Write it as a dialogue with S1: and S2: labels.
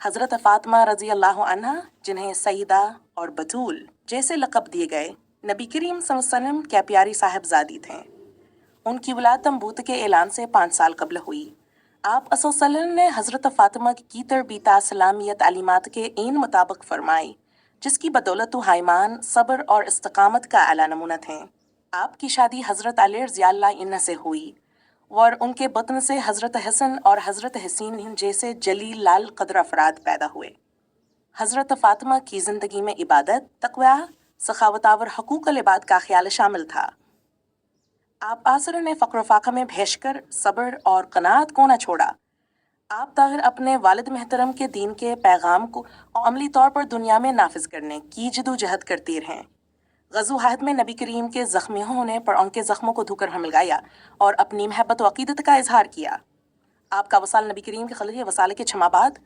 S1: حضرت فاطمہ رضی اللہ عنہ جنہیں سیدہ اور بطول جیسے لقب دیے گئے، نبی کریم صلی اللہ علیہ وسلم کیا پیاری صاحبزادی تھیں۔ ان کی ولادت تنبوت کے اعلان سے 5 سال قبل ہوئی۔ آپ صلی اللہ علیہ وسلم نے حضرت فاطمہ کی تربیت سلامیت تعلیمات کے عین مطابق فرمائی، جس کی بدولت وہ حائمان صبر اور استقامت کا اعلیٰ نمونہ تھیں۔ آپ کی شادی حضرت علی رضی اللہ عنہ سے ہوئی اور ان کے بطن سے حضرت حسن اور حضرت حسین جیسے جلیل لال قدر افراد پیدا ہوئے۔ حضرت فاطمہ کی زندگی میں عبادت، تقوی، سخاوت اور حقوق العباد کا خیال شامل تھا۔ آپ آثر نے فقر و فاقہ میں بھیش کر صبر اور قناعت کو نہ چھوڑا۔ آپ طاہر اپنے والد محترم کے دین کے پیغام کو عملی طور پر دنیا میں نافذ کرنے کی جدوجہد کرتی رہیں۔ غزو عہد میں نبی کریم کے زخمی ہونے پر ان کے زخموں کو دھو کر ملگایا اور اپنی محبت و عقیدت کا اظہار کیا۔ آپ کا وصال نبی کریم کے خلیل وصال کے 6 ماہ بعد